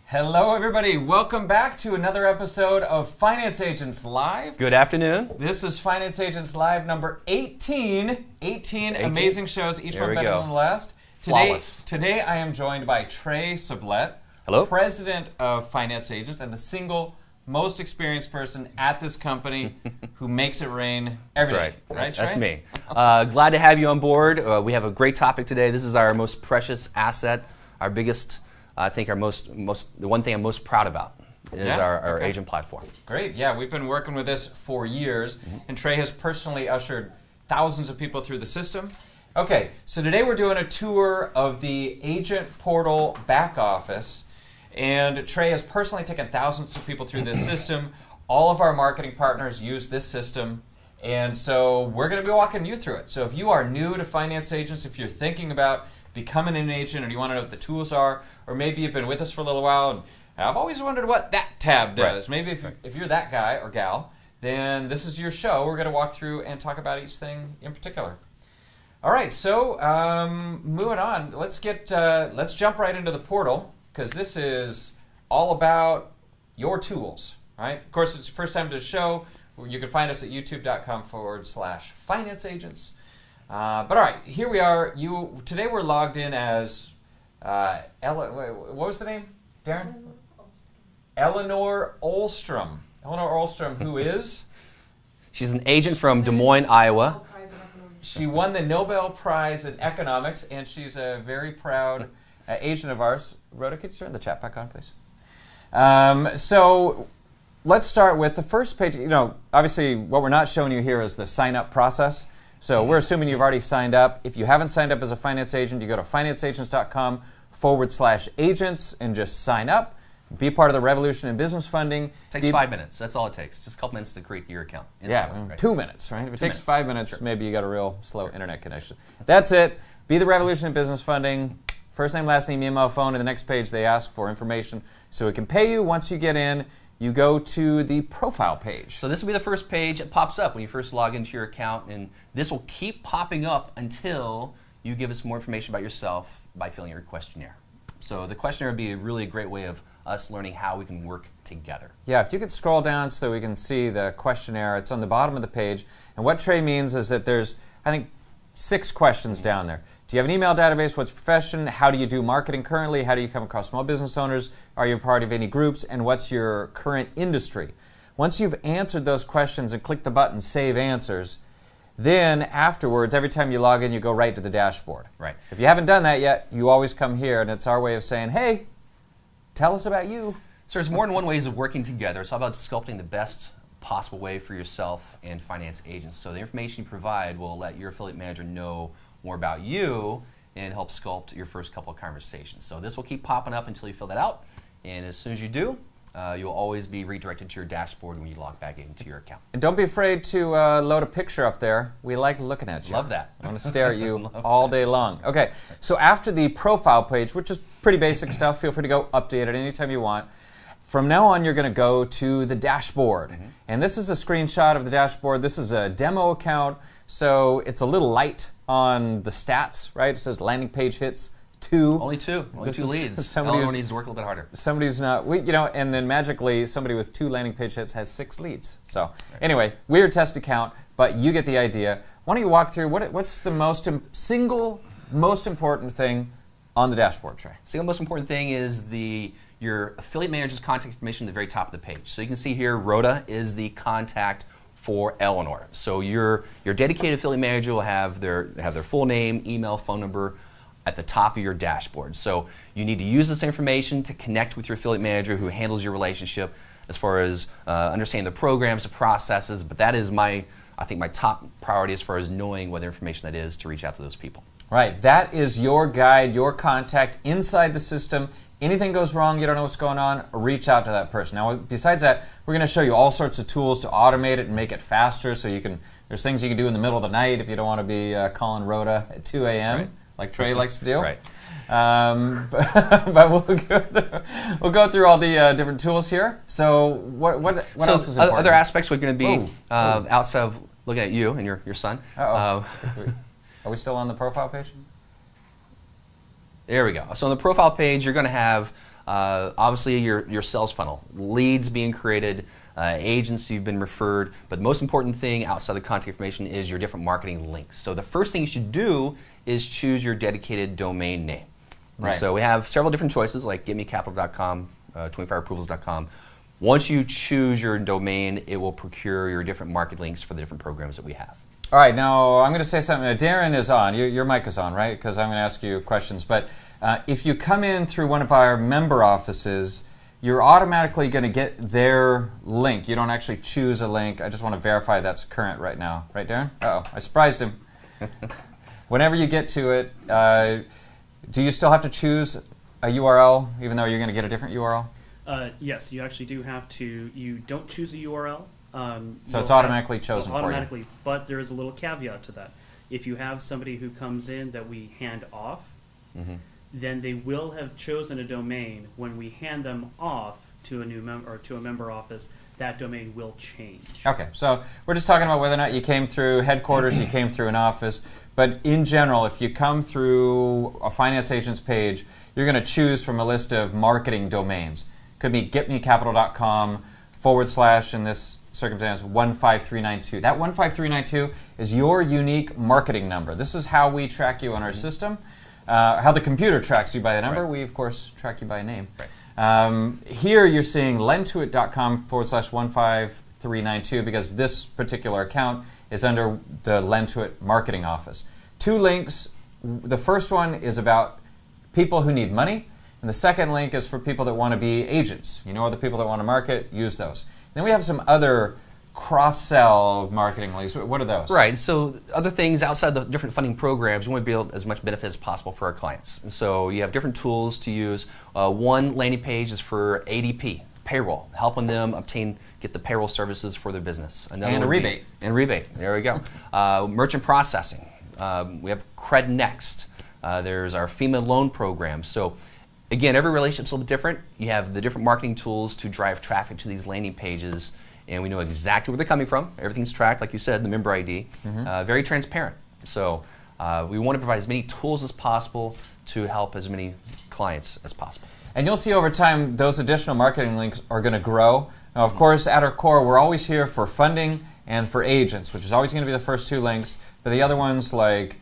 Hello, everybody. Welcome back to another episode of Finance Agents Live. Good afternoon. This is Finance Agents Live number 18. 18 amazing shows, each one better than the last. Today I am joined by Trey Sublette, Hello. President of Finance Agents and the single most experienced person at this company who makes it rain every day. That's me. Glad to have you on board. We have a great topic today. This is our most precious asset, our biggest, I think the one thing I'm most proud about is our agent platform. Great. Yeah, we've been working with this for years, and Trey has personally ushered thousands of people through the system. Okay, so today we're doing a tour of the agent portal back office. And Trey has personally taken thousands of people through this system. All of our marketing partners use this system. And so we're going to be walking you through it. So if you are new to finance agents, if you're thinking about becoming an agent and you want to know what the tools are, or maybe you've been with us for a little while and I've always wondered what that tab does. Maybe if you're that guy or gal, then this is your show. We're going to walk through and talk about each thing in particular. All right, so moving on. Let's jump right into the portal, because this is all about your tools, right? Of course, it's the first time to the show. You can find us at youtube.com/finance agents. But all right, here we are. Today we're logged in as, what was the name, Darren? Eleanor Olstrom. Eleanor Olstrom, who is? She's an agent from Des Moines, Iowa. She won the Nobel Prize in Economics, and she's a very proud agent of ours. Rhoda, could you turn the chat back on, please? So let's start with the first page. Obviously, what we're not showing you here is the sign-up process. So we're assuming you've already signed up. If you haven't signed up as a finance agent, you go to financeagents.com/agents and just sign up. Be part of the revolution in business funding. Takes 5 minutes. That's all it takes. Just a couple minutes to create your account. Instantly, 2 minutes, right? If it takes 5 minutes, maybe you got a real slow internet connection. That's it. Be the revolution in business funding. First name, last name, email, phone, and the next page they ask for information so it can pay you. Once you get in, you go to the profile page. So this will be the first page that pops up when you first log into your account, and this will keep popping up until you give us more information about yourself by filling your questionnaire. So the questionnaire would be really a great way of us learning how we can work together. Yeah, if you could scroll down so we can see the questionnaire. It's on the bottom of the page. And what Trey means is that there's, I think, 6 questions down there. Do you have an email database? What's your profession? How do you do marketing currently? How do you come across small business owners? Are you a part of any groups? And what's your current industry? Once you've answered those questions and click the button Save Answers, then afterwards, every time you log in, you go right to the dashboard. Right. If you haven't done that yet, you always come here, and it's our way of saying, hey, tell us about you. So there's more than one ways of working together. It's all about sculpting the best possible way for yourself and finance agents. So the information you provide will let your affiliate manager know more about you and help sculpt your first couple of conversations. So this will keep popping up until you fill that out. And as soon as you do, you'll always be redirected to your dashboard when you log back into your account. And don't be afraid to load a picture up there. We like looking at you. Love that. I want to stare at you all day long. Okay, so after the profile page, which is pretty basic stuff, feel free to go update it anytime you want. From now on, you're going to go to the dashboard. And this is a screenshot of the dashboard. This is a demo account, so it's a little light on the stats, right? It says landing page hits 2. Only 2 leads. Eleanor needs to work a little bit harder. Somebody who's not, and then magically somebody with 2 landing page hits has 6 leads. So anyway, weird test account, but you get the idea. Why don't you walk through what's the single most important thing on the dashboard, Trey? Single most important thing is your affiliate manager's contact information at the very top of the page. So you can see here, Rhoda is the contact for Eleanor. So your dedicated affiliate manager will have their full name, email, phone number at the top of your dashboard. So you need to use this information to connect with your affiliate manager who handles your relationship as far as understanding the programs, the processes, but that is I think my top priority as far as knowing what information that is to reach out to those people. Right, that is your guide, your contact inside the system. Anything goes wrong, you don't know what's going on, reach out to that person. Now, besides that, we're going to show you all sorts of tools to automate it and make it faster. So there's things you can do in the middle of the night if you don't want to be calling Rhoda at 2 a.m. like Trey likes to do. Right. But we'll go through all the different tools here. So what else is important? Other aspects we're going to be outside of looking at you and your son. Are we still on the profile page? There we go. So on the profile page, you're going to have Obviously, your sales funnel, leads being created, agents you've been referred, but the most important thing outside the contact information is your different marketing links. So the first thing you should do is choose your dedicated domain name. Right. So we have several different choices like getmecapital.com, 25approvals.com. Once you choose your domain, it will procure your different market links for the different programs that we have. All right, now I'm going to say something. Darren is on. Your mic is on, right? Because I'm going to ask you questions. But if you come in through one of our member offices, you're automatically going to get their link. You don't actually choose a link. I just want to verify that's current right now. Right, Darren? Uh-oh, I surprised him. Whenever you get to it, do you still have to choose a URL, even though you're going to get a different URL? Yes, you actually do have to. You don't choose a URL. So it's automatically chosen for you. Automatically, but there is a little caveat to that. If you have somebody who comes in that we hand off, then they will have chosen a domain. When we hand them off to a new member or to a member office, that domain will change. Okay, so we're just talking about whether or not you came through headquarters, you came through an office. But in general, if you come through a finance agent's page, you're going to choose from a list of marketing domains. Could be getmecapital.com / in this circumstance 15392. That 15392 is your unique marketing number. This is how we track you on our system. How the computer tracks you by a number. Right. We, of course, track you by a name. Right. Here you're seeing lendtoit.com / 15392 because this particular account is under the Lendtoit marketing office. 2 links. The first one is about people who need money, and the second link is for people that want to be agents. You know, the people that want to market, use those. Then we have some other cross-sell marketing links. What are those? Right. So other things outside the different funding programs, we want to build as much benefit as possible for our clients. And so you have different tools to use. One landing page is for ADP, payroll, helping them get the payroll services for their business. And a rebate. And rebate. There we go. Merchant processing. We have CredNext. There's our FEMA loan program. So again, every relationship's a little bit different. You have the different marketing tools to drive traffic to these landing pages, and we know exactly where they're coming from. Everything's tracked, like you said, the member ID. Very transparent. So we want to provide as many tools as possible to help as many clients as possible. And you'll see over time those additional marketing links are going to grow. Now, of course, at our core, we're always here for funding and for agents, which is always going to be the first 2 links. But the other ones like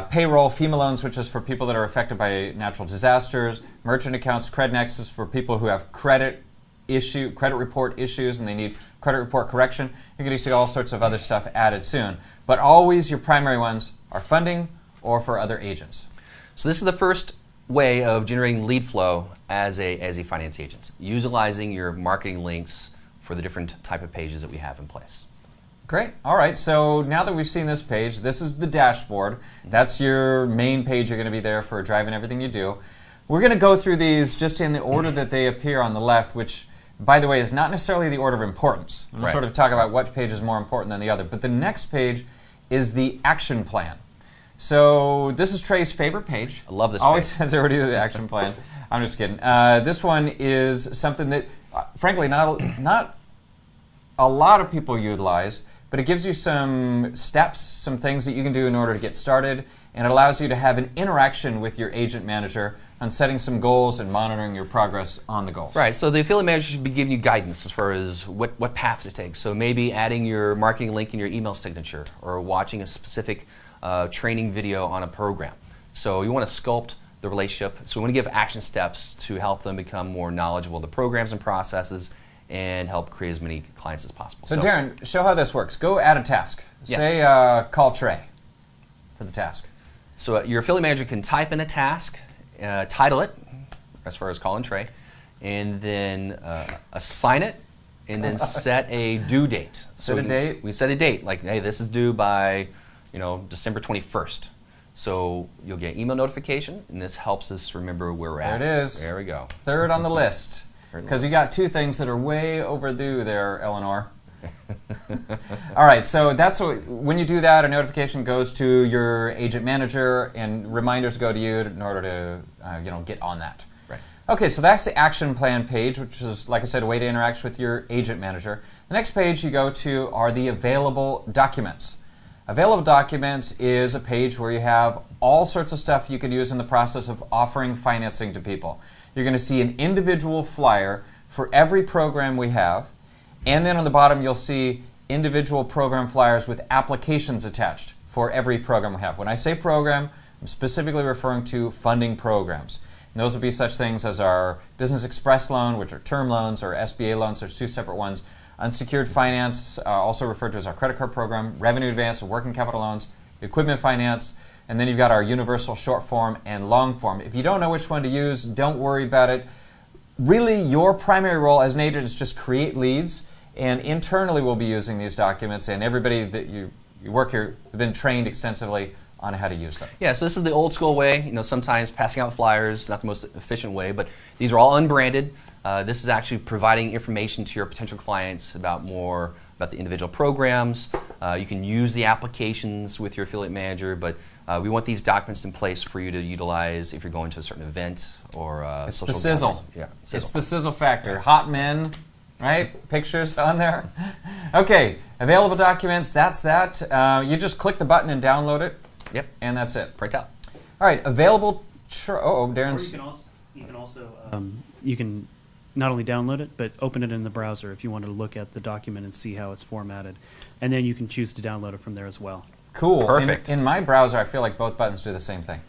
payroll, FEMA loans, which is for people that are affected by natural disasters, merchant accounts, CredNext is for people who have credit report issues and they need credit report correction. You're going to see all sorts of other stuff added soon. But always your primary ones are funding or for other agents. So this is the first way of generating lead flow as a finance agent, utilizing your marketing links for the different type of pages that we have in place. Great. All right. So now that we've seen this page, this is the dashboard. That's your main page. You're going to be there for driving everything you do. We're going to go through these just in the order that they appear on the left, which, by the way, is not necessarily the order of importance. We'll sort of talk about what page is more important than the other. But the next page is the action plan. So this is Trey's favorite page. I love this Always page. says already the action plan. I'm just kidding. This one is something that, frankly, not a lot of people utilize, but it gives you some steps, some things that you can do in order to get started, and it allows you to have an interaction with your agent manager on setting some goals and monitoring your progress on the goals. Right, so the affiliate manager should be giving you guidance as far as what path to take. So maybe adding your marketing link in your email signature or watching a specific training video on a program. So you want to sculpt the relationship. So we want to give action steps to help them become more knowledgeable of the programs and processes and help create as many clients as possible. So Darren, show how this works. Go add a task. Yeah. Say call Trey for the task. So your affiliate manager can type in a task, title it, as far as calling Trey, and then assign it, and then set a due date. Set a date? We set a date, like, hey, this is due by, December 21st. So you'll get an email notification, and this helps us remember where we're at. There it is. There we go. Third on the list. Because you got 2 things that are way overdue there, Eleanor. All right, so that's when you do that, a notification goes to your agent manager, and reminders go to you in order to get on that. Right. Okay, so that's the action plan page, which is, like I said, a way to interact with your agent manager. The next page you go to are the available documents. Available documents is a page where you have all sorts of stuff you can use in the process of offering financing to people. You're going to see an individual flyer for every program we have, and then on the bottom you'll see individual program flyers with applications attached for every program we have. When I say program, I'm specifically referring to funding programs. And those would be such things as our Business Express loan, which are term loans, or SBA loans. There's two separate ones. Unsecured finance, also referred to as our credit card program, revenue advance, or working capital loans, equipment finance, and then you've got our universal short form and long form. If you don't know which one to use, don't worry about it. Really, your primary role as an agent is just create leads, and internally we'll be using these documents, and everybody that you work here have been trained extensively on how to use them. Yeah, so this is the old school way. You know, sometimes passing out flyers, not the most efficient way, but these are all unbranded. This is actually providing information to your potential clients about more about the individual programs. You can use the applications with your affiliate manager, but we want these documents in place for you to utilize if you're going to a certain event or it's social the sizzle. gathering. Yeah, sizzle. It's the sizzle factor. Hot men, right? Pictures on there. Okay, available documents, that's that. You just click the button and download it. Yep. And that's it. Print out. All right, available. Darren's. Or you can also you can not only download it but open it in the browser if you wanted to look at the document and see how it's formatted, and then you can choose to download it from there as well. Cool. Perfect. In my browser, I feel like both buttons do the same thing.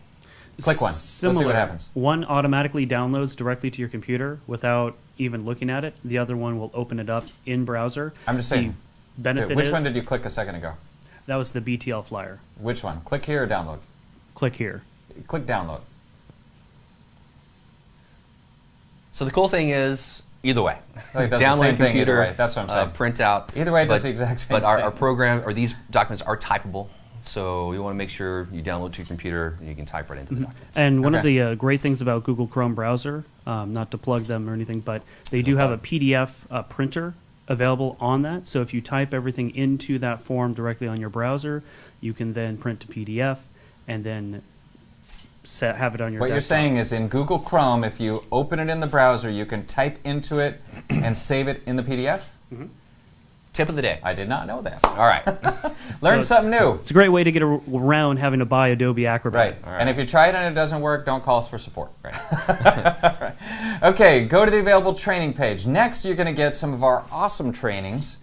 Click one. Similar. Let's see what happens. One automatically downloads directly to your computer without even looking at it. The other one will open it up in browser. I'm just saying. The benefit Which is, one did you click a second ago? That was the BTL flyer. Which one? Click here or download? Click here. Click download. So the cool thing is, either way, It does the download same a thing computer, either way. That's what I'm saying. print out. Either way, it does but- the exact same But our thing. program, or these documents are typable, so you want to make sure you download to your computer and you can type right into the documents. And one of Okay. the great things about Google Chrome browser, not to plug them or anything, but they do have a PDF printer available on that. So if you type everything into that form directly on your browser, you can then print to PDF and then have it on your What you're desktop. saying is in Google Chrome, if you open it in the browser, you can type into it and save it in the PDF? Tip of the day. I did not know that. All right. Learn So something new. It's a great way to get around having to buy Adobe Acrobat. Right. All right. And if you try it and it doesn't work, don't call us for support. Right. Right. Okay, go to the available training page. Next, you're going to get some of our awesome trainings.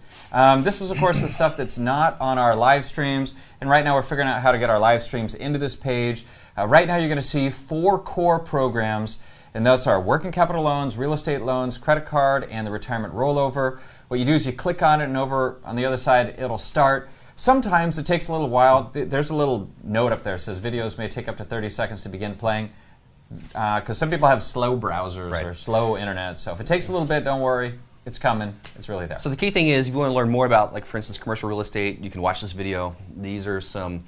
This is, of course, the stuff that's not on our live streams. And right now, we're figuring out how to get our live streams into this page. Right now, you're going to see 4 core programs. And those are working capital loans, real estate loans, credit card, and the retirement rollover. What you do is you click on it, and over on the other side, it'll start. Sometimes it takes a little while. There's a little note up there that says videos may take up to 30 seconds to begin playing, because some people have slow browsers Right. or slow internet. So if it takes a little bit, don't worry. It's coming. It's really there. So the key thing is, if you want to learn more about, like for instance, commercial real estate, you can watch this video. These are some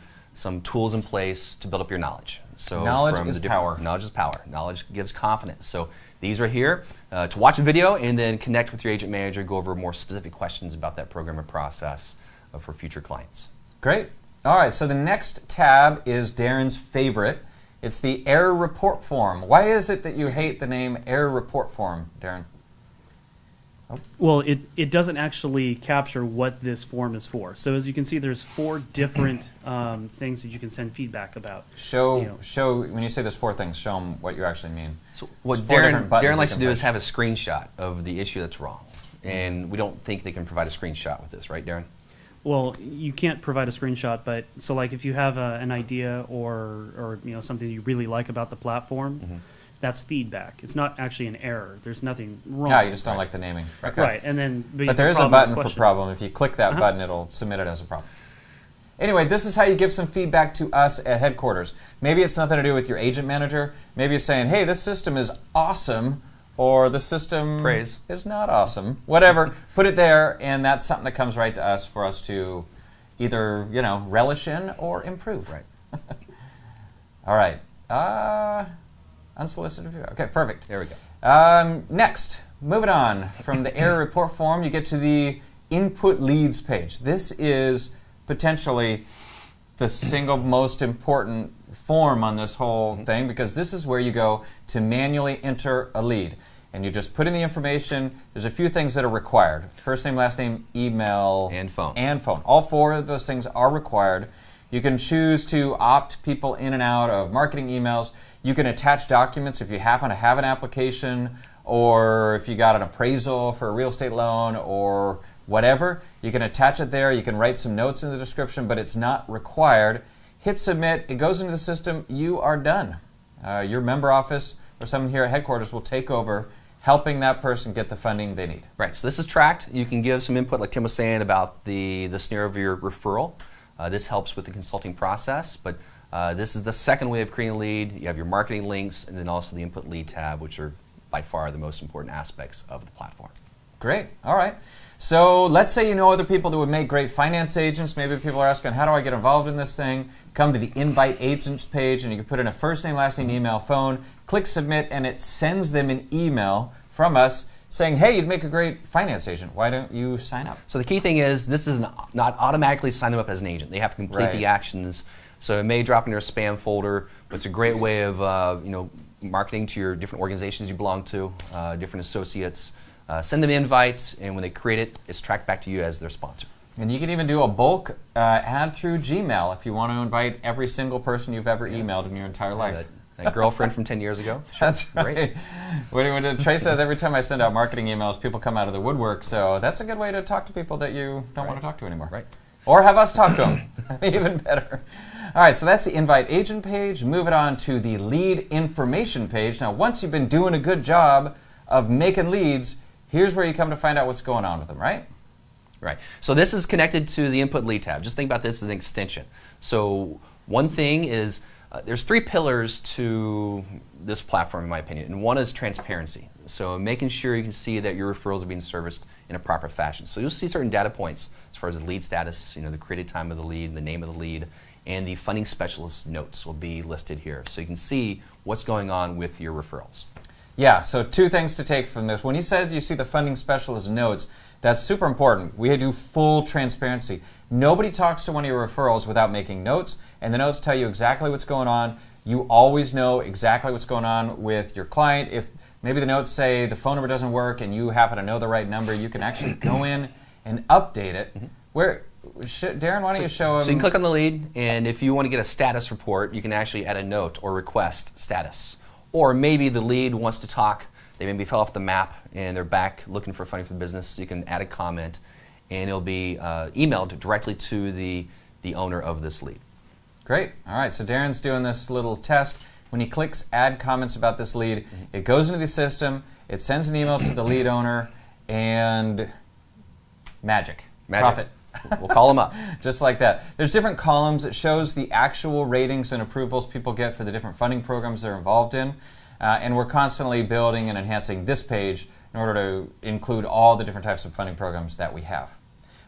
tools in place to build up your knowledge. So Knowledge from is the different- power. Knowledge is power. Knowledge gives confidence. So these are here to watch a video and then connect with your agent manager, go over more specific questions about that program or process for future clients. Great. All right, so the next tab is Darren's favorite. It's the error report form. Why is it that you hate the name error report form, Darren? Well, it doesn't actually capture what this form is for. So as you can see, there's 4 different things that you can send feedback about. Show, You know. show. When you say there's 4 things, show them what you actually mean. So what There's 4 different buttons Darren you likes can to do is push. have a screenshot of the issue that's wrong. And we don't think they can provide a screenshot with this, right, Darren? Well, you can't provide a screenshot, but so like if you have an idea or something you really like about the platform, that's feedback. It's not actually an error. There's nothing wrong. Yeah, you just don't like the naming. Okay. Right, and then But there is a button for problem. If you click that button, it'll submit it as a problem. Anyway, this is how you give some feedback to us at headquarters. Maybe it's nothing to do with your agent manager. Maybe it's saying, hey, this system is awesome, or the system Praise. is not awesome. Whatever, put it there, and that's something that comes right to us for us to either, relish in or improve. Right. All right. Unsolicited view. Okay, perfect. There we go. Next, moving on from the error report form, you get to the input leads page. This is potentially the single most important form on this whole thing, because this is where you go to manually enter a lead. and you just put in the information. There's a few things that are required. First name, last name, email, And phone. And phone. All four of those things are required. You can choose to opt people in and out of marketing emails. You can attach documents if you happen to have an application, or if you got an appraisal for a real estate loan or whatever. You can attach it there. You can write some notes in the description, but it's not required. Hit submit. It goes into the system. You are done. Your member office or someone here at headquarters will take over, helping that person get the funding they need. Right, so this is tracked. You can give some input, like Tim was saying, about the snare of your referral. This helps with the consulting process, but this is the second way of creating a lead. You have your marketing links, and then also the input lead tab, which are by far the most important aspects of the platform. Great. All right. So let's say you know other people that would make great finance agents. Maybe people are asking, how do I get involved in this thing? Come to the Invite Agents page, and you can put in a first name, last name, email, phone, click submit, and it sends them an email from us saying, hey, you'd make a great finance agent. Why don't you sign up? So the key thing is this is not automatically sign them up as an agent. They have to complete the actions. So it may drop in your spam folder, but it's a great way of marketing to your different organizations you belong to, different associates. Send them an invite, and when they create it, it's tracked back to you as their sponsor. And you can even do a bulk ad through Gmail if you want to invite every single person you've ever emailed in your entire life. That girlfriend from 10 years ago. Sure. That's right. When Trey says every time I send out marketing emails, people come out of the woodwork. So that's a good way to talk to people that you don't want to talk to anymore. Right. Or have us talk to them. Even better. All right, so that's the Invite Agent page. Move it on to the Lead Information page. Now, once you've been doing a good job of making leads, here's where you come to find out what's going on with them, right? Right. So this is connected to the Input Lead tab. Just think about this as an extension. So one thing is there's three pillars to this platform, in my opinion, and one is transparency. So making sure you can see that your referrals are being serviced in a proper fashion. So you'll see certain data points as far as the lead status, the created time of the lead, the name of the lead, and the funding specialist notes will be listed here. So you can see what's going on with your referrals. Yeah, so two things to take from this. When he says you see the funding specialist notes, that's super important. We do full transparency. Nobody talks to one of your referrals without making notes, and the notes tell you exactly what's going on. You always know exactly what's going on with your client. If maybe the notes say the phone number doesn't work and you happen to know the right number, you can actually go in and update it. Darren, why don't you show him? So you can click on the lead, and if you want to get a status report, you can actually add a note or request status. Or maybe the lead wants to talk, they maybe fell off the map and they're back looking for funding for the business, so you can add a comment and it'll be emailed directly to the owner of this lead. Great. All right, so Darren's doing this little test. When he clicks add comments about this lead, it goes into the system, it sends an email to the lead owner, and magic. Profit. We'll call them up. Just like that. There's different columns. It shows the actual ratings and approvals people get for the different funding programs they're involved in. And we're constantly building and enhancing this page in order to include all the different types of funding programs that we have.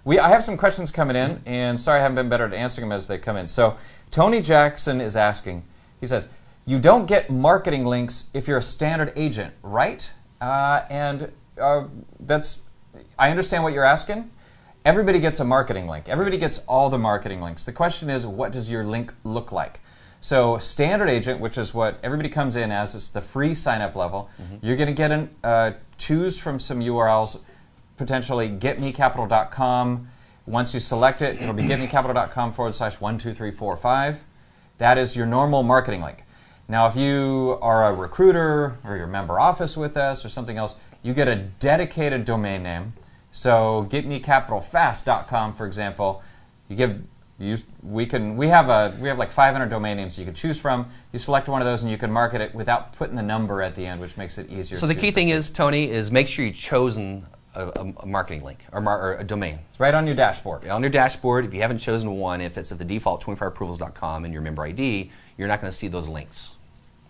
I have some questions coming in, and sorry I haven't been better at answering them as they come in. So Tony Jackson is asking, he says, you don't get marketing links if you're a standard agent, right? I understand what you're asking. Everybody gets a marketing link. Everybody gets all the marketing links. The question is, what does your link look like? So standard agent, which is what everybody comes in as, it's the free sign-up level. You're going to get choose from some URLs, potentially getmecapital.com. Once you select it, it'll be getmecapital.com/12345. That is your normal marketing link. Now, if you are a recruiter or you're a member office with us or something else, you get a dedicated domain name. So getmecapitalfast.com, for example, we have like 500 domain names you can choose from. You select one of those and you can market it without putting the number at the end, which makes it easier. So the key thing is, Tony, is make sure you've chosen a marketing link or a domain. It's right on your dashboard. On your dashboard, if you haven't chosen one, if it's at the default 25approvals.com and your member ID, you're not going to see those links.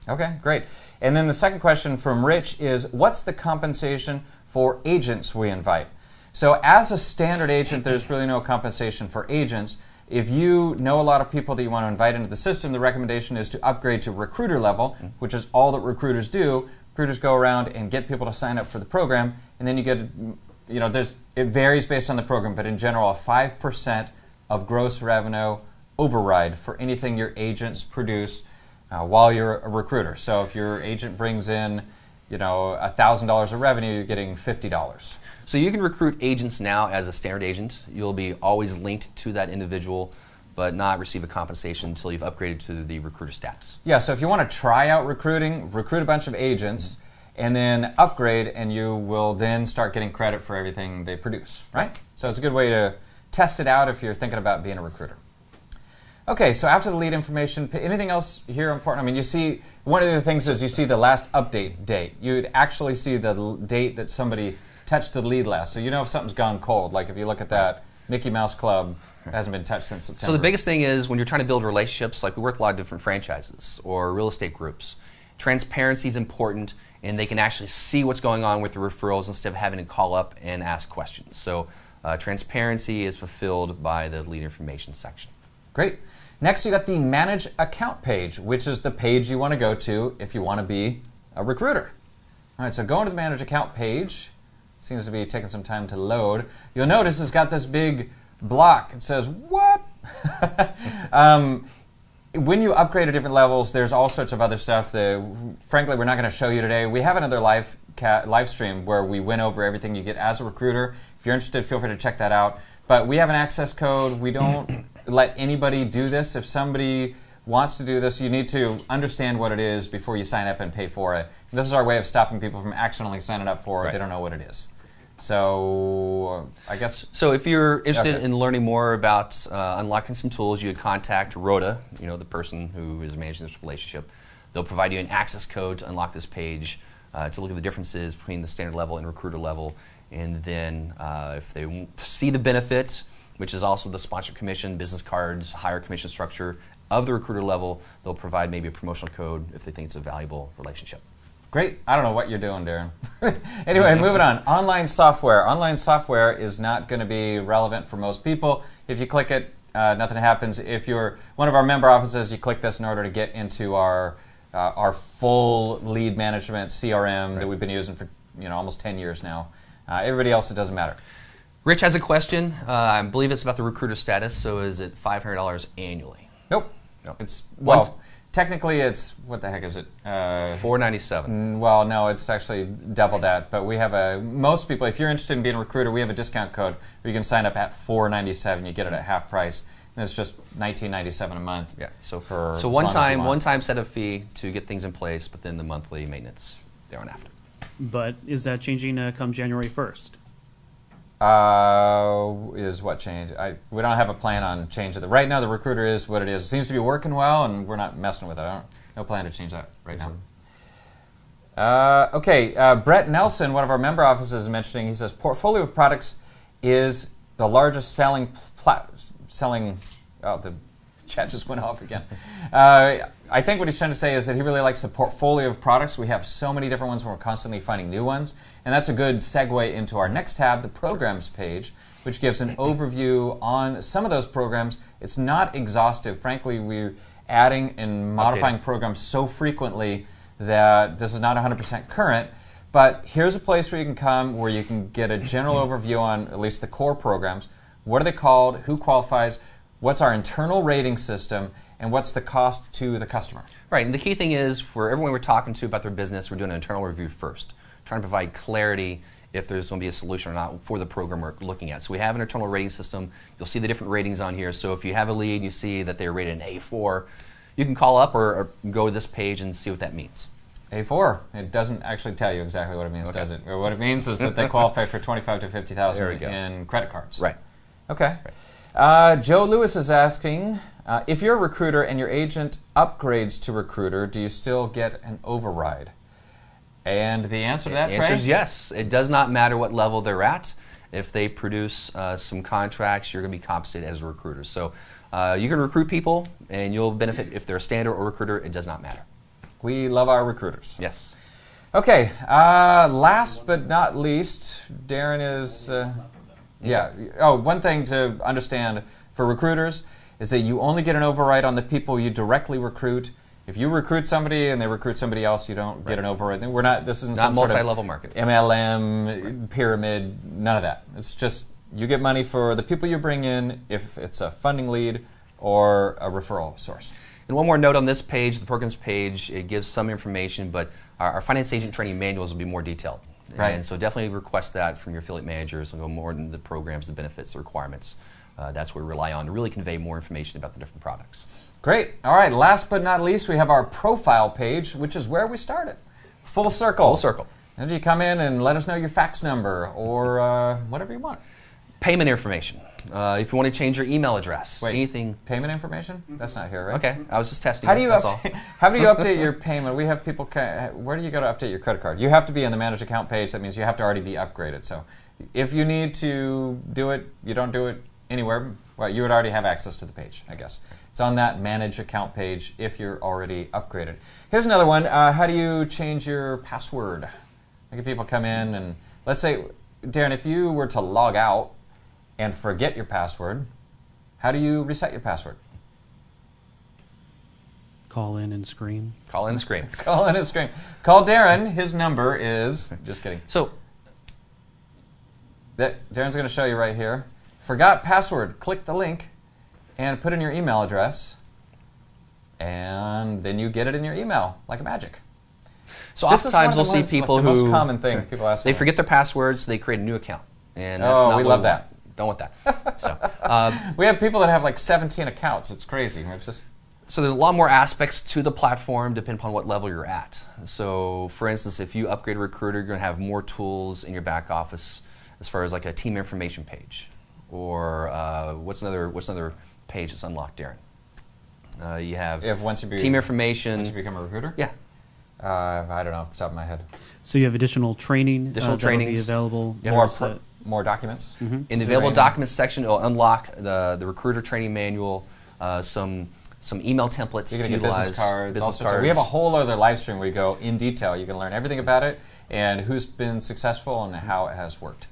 Okay, great. And then the second question from Rich is, what's the compensation for agents we invite? So as a standard agent, there's really no compensation for agents. If you know a lot of people that you want to invite into the system, the recommendation is to upgrade to recruiter level, which is all that recruiters do. Recruiters go around and get people to sign up for the program, and then you get, it varies based on the program, but in general, a 5% of gross revenue override for anything your agents produce while you're a recruiter. So if your agent brings in $1,000 of revenue, you're getting $50. So you can recruit agents now as a standard agent. You'll be always linked to that individual, but not receive a compensation until you've upgraded to the recruiter status. Yeah, so if you want to try out recruiting, recruit a bunch of agents, and then upgrade, and you will then start getting credit for everything they produce, right? So it's a good way to test it out if you're thinking about being a recruiter. Okay, so after the lead information, anything else here important? I mean, you see, one of the things is you see the last update date. You'd actually see the date that somebody touched the lead last. So you know if something's gone cold. Like if you look at that Mickey Mouse Club, it hasn't been touched since September. So the biggest thing is when you're trying to build relationships, like we work with a lot of different franchises or real estate groups, transparency is important, and they can actually see what's going on with the referrals instead of having to call up and ask questions. So transparency is fulfilled by the lead information section. Great. Next, you got the Manage Account page, which is the page you want to go to if you want to be a recruiter. All right, so going to the Manage Account page, seems to be taking some time to load. You'll notice it's got this big block. It says, what? When you upgrade to different levels, there's all sorts of other stuff that, frankly, we're not going to show you today. We have another live stream where we went over everything you get as a recruiter. If you're interested, feel free to check that out. But we have an access code. We don't let anybody do this. If somebody wants to do this, you need to understand what it is before you sign up and pay for it. This is our way of stopping people from accidentally signing up for it. Right. They don't know what it is. So I guess. So if you're interested in learning more about unlocking some tools, you would contact Rhoda, the person who is managing this relationship. They'll provide you an access code to unlock this page, to look at the differences between the standard level and recruiter level. And then if they see the benefit, which is also the sponsored commission, business cards, higher commission structure of the recruiter level, they'll provide maybe a promotional code if they think it's a valuable relationship. Great. I don't know what you're doing, Darren. Anyway, moving on. Online software. Online software is not going to be relevant for most people. If you click it, nothing happens. If you're one of our member offices, you click this in order to get into our full lead management CRM that we've been using for almost 10 years now. Everybody else, it doesn't matter. Rich has a question. I believe it's about the recruiter status. So is it $500 annually? Nope. No. It's Well, technically it's, what the heck is it? $497. Well, no, it's actually double that. But we have most people, if you're interested in being a recruiter, we have a discount code where you can sign up at $497. You get it at half price. And it's just $19.97 a month. Yeah. So for one time setup fee to get things in place, but then the monthly maintenance thereafter. But is that changing come January 1st? Is what change? We don't have a plan on change of right now. The recruiter is what it is. It seems to be working well, and we're not messing with it. No plan to change that right now. Okay, Brett Nelson, one of our member offices, is mentioning. He says portfolio of products is the largest selling. Oh, the chat just went off again. I think what he's trying to say is that he really likes the portfolio of products. We have so many different ones, and we're constantly finding new ones. And that's a good segue into our next tab, the programs page, which gives an overview on some of those programs. It's not exhaustive. Frankly, we're adding and modifying programs so frequently that this is not 100% current. But here's a place where you can come where you can get a general overview on at least the core programs. What are they called? Who qualifies? What's our internal rating system? And what's the cost to the customer? Right, and the key thing is for everyone we're talking to about their business, we're doing an internal review first, trying to provide clarity if there's going to be a solution or not for the program we're looking at. So we have an internal rating system. You'll see the different ratings on here. So if you have a lead and you see that they're rated an A4, you can call up or go to this page and see what that means. A4. It doesn't actually tell you exactly what it means, does it? Or what it means is that they qualify for $25,000 to $50,000 in credit cards. Right. Okay. Joe Lewis is asking, if you're a recruiter and your agent upgrades to recruiter, do you still get an override? And the answer to that, Trey? The answer is yes. It does not matter what level they're at. If they produce some contracts, you're going to be compensated as a recruiter. So you can recruit people, and you'll benefit if they're a standard or recruiter. It does not matter. We love our recruiters. Yes. Okay. Last but not least, Darren is... Yeah. Oh, one thing to understand for recruiters is that you only get an override on the people you directly recruit. If you recruit somebody and they recruit somebody else, you don't get an override. We're not. This isn't some sort of multi-level market. MLM pyramid. None of that. It's just you get money for the people you bring in if it's a funding lead or a referral source. And one more note on this page, the programs page, it gives some information, but our finance agent training manuals will be more detailed. Right. And so definitely request that from your affiliate managers and go more into the programs, the benefits, the requirements. That's what we rely on to really convey more information about the different products. Great. All right, last but not least, we have our profile page, which is where we started. Full circle. Full circle. And you come in and let us know your fax number or whatever you want. Payment information. If you want to change your email address, Wait, anything. Payment information? That's not here, right? Okay, I was just testing. How do you that's all. how do you update your payment? We have people. Where do you go to update your credit card? You have to be in the managed account page. That means you have to already be upgraded. So, if you need to do it, you don't do it anywhere. Well, you would already have access to the page, I guess. It's on that manage account page if you're already upgraded. Here's another one. How do you change your password? Like if people come in and let's say, Darren, if you were to log out and forget your password, how do you reset your password? Call in and scream. Call in and scream. Call in and scream. Call Darren. His number is, just kidding. So, Darren's going to show you right here. Forgot password. Click the link and put in your email address. And then you get it in your email like magic. so This is one oftentimes of we'll the see people the who most common thing people ask. they me. forget their passwords, they create a new account, and that's Oh, not we what love want. that. Don't want that. So, We have people that have like 17 accounts. It's crazy. It's just so there's a lot more aspects to the platform depending upon what level you're at. So, for instance, if you upgrade a recruiter, you're going to have more tools in your back office as far as like a team information page, or what's another page that's unlocked, Darren? You have once you team information. once you become a recruiter. Yeah. I don't know off the top of my head. So you have additional training. Additional that'll be trainings. available. More documents. In the available documents section, it'll unlock the recruiter training manual, some email templates You're to going to get utilize. business cards. business All sorts of- cards. we have a whole other live stream where we go in detail. You can learn everything about it and who's been successful and how it has worked.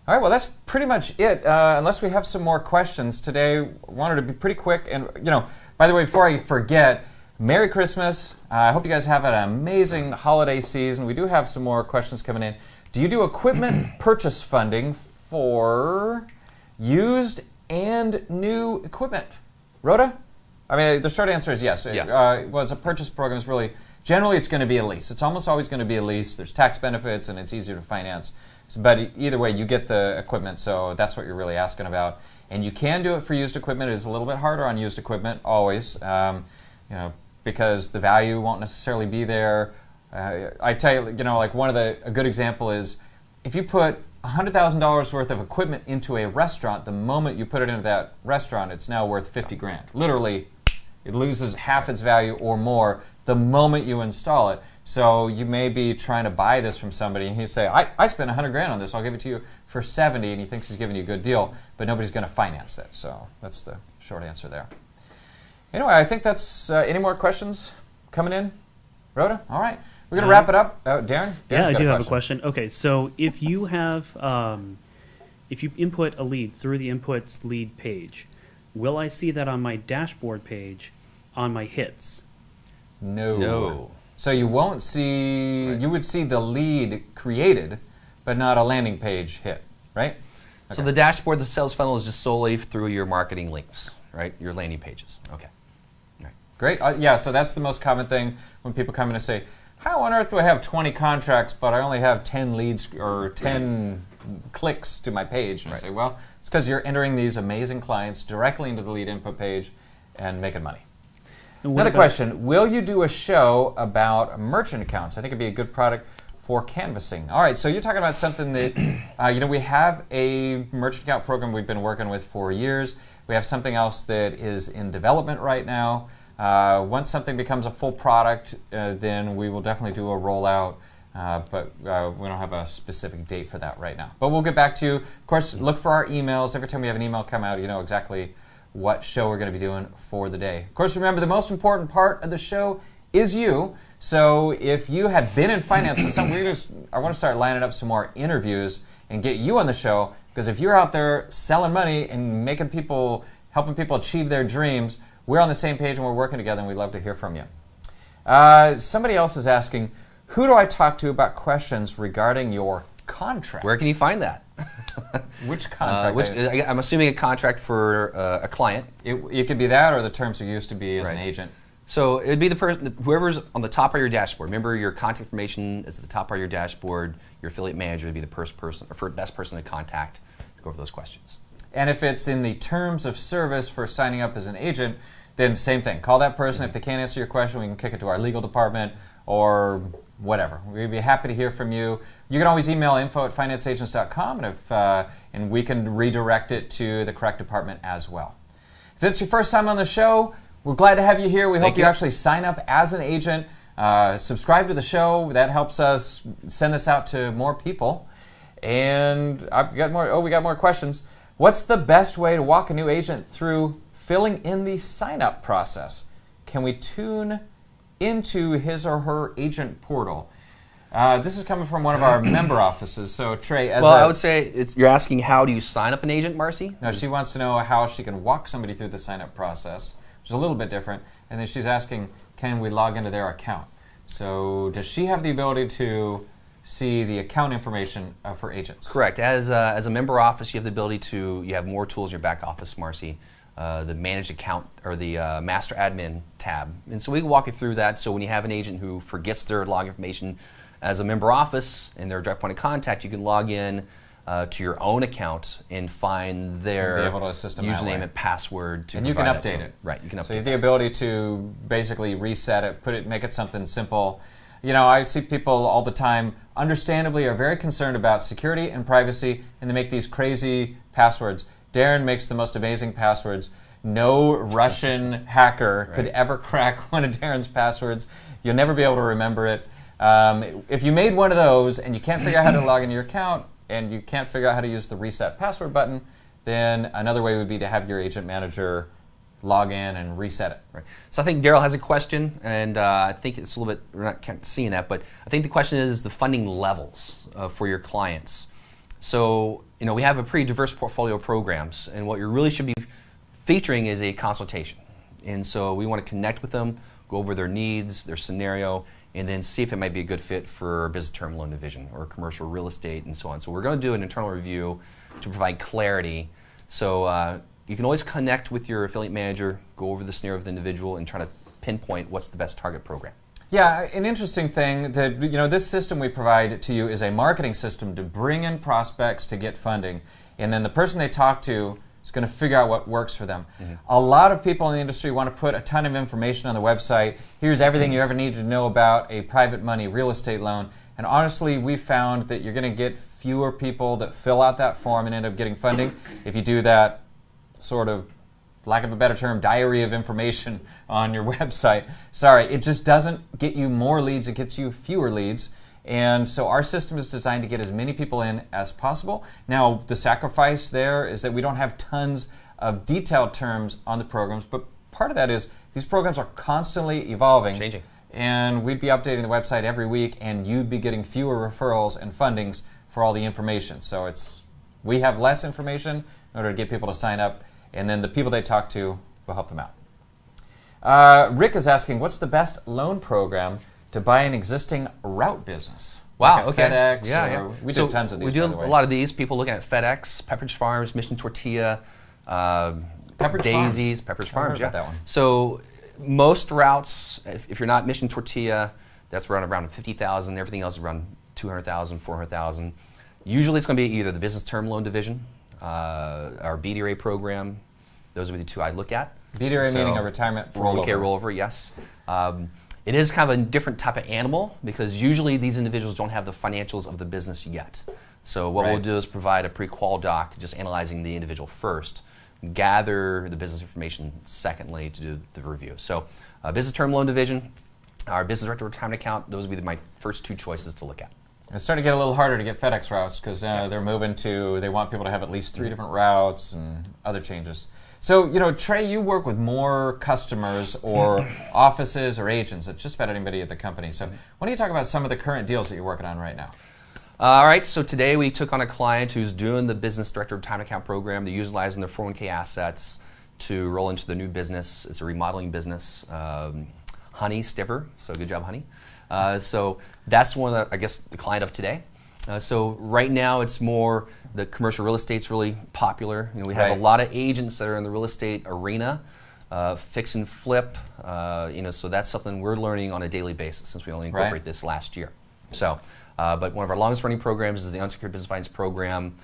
All right, well, that's pretty much it. Unless we have some more questions today, I wanted to be pretty quick. And, by the way, before I forget, Merry Christmas. I hope you guys have an amazing holiday season. We do have some more questions coming in. Do you do equipment purchase funding for used and new equipment? Rhoda? I mean, the short answer is yes. Yes. Well, it's a purchase program. It's really, generally, it's going to be a lease. It's almost always going to be a lease. There's tax benefits, and it's easier to finance. But either way, you get the equipment, so that's what you're really asking about. And you can do it for used equipment. It is a little bit harder on used equipment, always, because the value won't necessarily be there. I tell you, like a good example is if you put $100,000 worth of equipment into a restaurant, the moment you put it into that restaurant, it's now worth 50 grand. Literally, it loses half its value or more the moment you install it. So you may be trying to buy this from somebody and you say, I spent 100 grand on this, I'll give it to you for 70, and he thinks he's giving you a good deal, but nobody's going to finance that. So that's the short answer there. Anyway, I think that's any more questions coming in? Rhoda? All right. We're going to wrap it up. Darren? Yeah, I do have a question. Okay, so if you have, if you input a lead through the inputs lead page, will I see that on my dashboard page on my hits? No. So you won't see, you would see the lead created, but not a landing page hit, right? So the dashboard, the sales funnel is just solely through your marketing links, right? Your landing pages. Okay. All right. Great. Yeah, so that's the most common thing when people come in and say, how on earth do I have 20 contracts, but I only have 10 leads or 10 clicks to my page? And I say, well, it's because you're entering these amazing clients directly into the lead input page and making money. Another question, will you do a show about merchant accounts? I think it'd be a good product for canvassing. All right, so you're talking about something that, we have a merchant account program we've been working with for years. We have something else that is in development right now. Once something becomes a full product, then we will definitely do a rollout, but we don't have a specific date for that right now. But we'll get back to you. Of course, look for our emails. Every time we have an email come out, you know exactly what show we're going to be doing for the day. Of course, remember, the most important part of the show is you. So if you have been in finance, I want to start lining up some more interviews and get you on the show, because if you're out there selling money and helping people achieve their dreams, we're on the same page and we're working together, and we'd love to hear from you. Somebody else is asking, who do I talk to about questions regarding your contract? Where can you find that? Which contract? I'm assuming a contract for a client. It could be that, or the terms are used to be as an agent. So it'd be the person, whoever's on the top of your dashboard. Remember, your contact information is at the top of your dashboard. Your affiliate manager would be the best person to contact to go over those questions. And if it's in the terms of service for signing up as an agent, then same thing. Call that person. If they can't answer your question, we can kick it to our legal department or whatever. We'd be happy to hear from you. You can always email info@financeagents.com, and we can redirect it to the correct department as well. If it's your first time on the show, we're glad to have you here. We hope you actually sign up as an agent. Subscribe to the show. That helps us send this out to more people. And I've got more. We got more questions. What's the best way to walk a new agent through filling in the sign-up process? Can we tune into his or her agent portal? This is coming from one of our member offices. So Trey, I would say you're asking how do you sign up an agent, Marcy? No, she wants to know how she can walk somebody through the sign-up process, which is a little bit different. And then she's asking, can we log into their account? So does she have the ability to see the account information of her agents? Correct. As a member office, you have the ability you have more tools in your back office, Marcy. The managed account or the master admin tab. And so we can walk you through that. So when you have an agent who forgets their login information as a member office and their direct point of contact, you can log in to your own account and find their username and password to and you can update it. Right, you can update it. So you have the ability to basically reset it, make it something simple. You know, I see people all the time, understandably, are very concerned about security and privacy, and they make these crazy passwords. Darren makes the most amazing passwords. No Russian hacker could ever crack one of Darren's passwords. You'll never be able to remember it. If you made one of those and you can't figure out how to log into your account and you can't figure out how to use the reset password button, then another way would be to have your agent manager log in and reset it. Right. So I think Daryl has a question, and I think it's a little bit, we're not seeing that, but I think the question is the funding levels for your clients. So, you know, we have a pretty diverse portfolio of programs, and what you really should be featuring is a consultation. And so we want to connect with them, go over their needs, their scenario, and then see if it might be a good fit for a business term loan division or commercial real estate and so on. So we're going to do an internal review to provide clarity. So you can always connect with your affiliate manager, go over the scenario of the individual, and try to pinpoint what's the best target program. Yeah, an interesting thing that, you know, this system we provide to you is a marketing system to bring in prospects to get funding, and then the person they talk to is going to figure out what works for them. Mm-hmm. A lot of people in the industry want to put a ton of information on the website. Here's everything you ever need to know about a private money real estate loan. And honestly, we found that you're going to get fewer people that fill out that form and end up getting funding if you do that sort of, lack of a better term, diary of information on your website. Sorry, it just doesn't get you more leads, it gets you fewer leads. And so our system is designed to get as many people in as possible. Now, the sacrifice there is that we don't have tons of detailed terms on the programs, but part of that is these programs are constantly evolving. Changing. And we'd be updating the website every week, and you'd be getting fewer referrals and fundings for all the information. So we have less information in order to get people to sign up, and then the people they talk to will help them out. Rick is asking, what's the best loan program to buy an existing route business? Wow, like okay. FedEx. Yeah. We do tons of these. We do a lot of these. People looking at FedEx, Pepperidge Farms, Mission Tortilla, Daisies, Pepperidge Farms. Yeah, that one. So most routes, if you're not Mission Tortilla, that's around 50,000. Everything else is around 200,000, 400,000. Usually it's going to be either the business term loan division, our BDRA program. Those would be the two I look at. BDRA meaning a retirement rollover. 401k rollover, yes. It is kind of a different type of animal because usually these individuals don't have the financials of the business yet. So what we'll do is provide a pre-qual doc, just analyzing the individual first, gather the business information secondly to do the review. So business term loan division, our business director retirement account, those would be my first two choices to look at. It's starting to get a little harder to get FedEx routes because they're moving to, they want people to have at least 3 different routes and other changes. So, you know, Trey, you work with more customers or offices or agents than just about anybody at the company. So why don't you talk about some of the current deals that you're working on right now? All right, so today we took on a client who's doing the business director retirement account program. They're utilizing their 401k assets to roll into the new business. It's a remodeling business, Honey Stiver, so good job, Honey. So that's one of the, I guess, the client of today. So right now it's more the commercial real estate's really popular. We have Right. a lot of agents that are in the real estate arena, fix and flip. So that's something we're learning on a daily basis since we only incorporate this last year. So, but one of our longest running programs is the Unsecured Business Finance Program,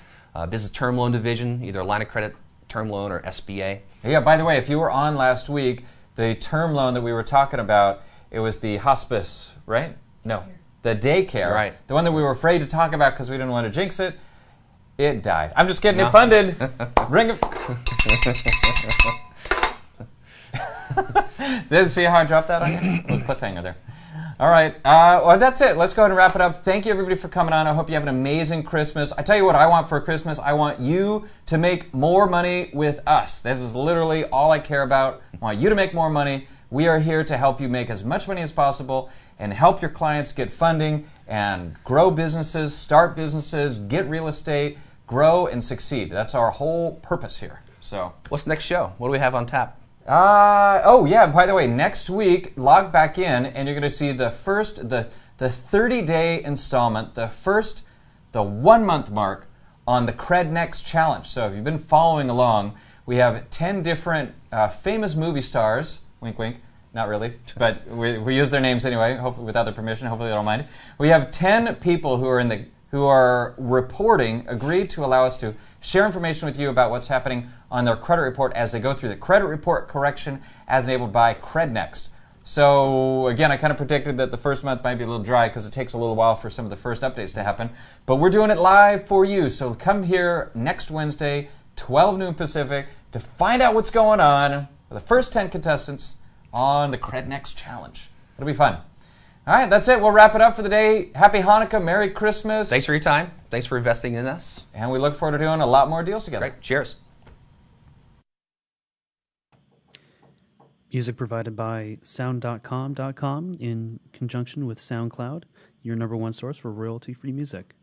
Business Term Loan Division, either a line of credit, term loan, or SBA. Yeah, by the way, if you were on last week, the term loan that we were talking about, it was the hospice, right? No, the daycare. Right. The one that we were afraid to talk about because we didn't want to jinx it. It died. I'm just getting No. it funded. Ring it. Did you see how I dropped that on you? A little cliffhanger there. All right. Well, that's it. Let's go ahead and wrap it up. Thank you, everybody, for coming on. I hope you have an amazing Christmas. I tell you what I want for Christmas. I want you to make more money with us. This is literally all I care about. I want you to make more money. We are here to help you make as much money as possible and help your clients get funding and grow businesses, start businesses, get real estate, grow and succeed. That's our whole purpose here. So. What's the next show? What do we have on tap? Oh yeah, by the way, next week, log back in and you're going to see the 30-day installment, the 1 month mark on the Cred Next Challenge. So if you've been following along, we have 10 different famous movie stars, wink wink, not really, but we use their names anyway, hopefully without their permission, hopefully they don't mind. We have 10 people who are reporting, agreed to allow us to share information with you about what's happening on their credit report as they go through the credit report correction as enabled by CredNext. So again, I kind of predicted that the first month might be a little dry because it takes a little while for some of the first updates to happen. But we're doing it live for you. So come here next Wednesday, 12 noon Pacific, to find out what's going on for the first 10 contestants on the CredNext Challenge. It'll be fun. All right, that's it. We'll wrap it up for the day. Happy Hanukkah, Merry Christmas. Thanks for your time. Thanks for investing in us. And we look forward to doing a lot more deals together. Great. Cheers. Music provided by sound.com.com in conjunction with SoundCloud, your #1 source for royalty-free music.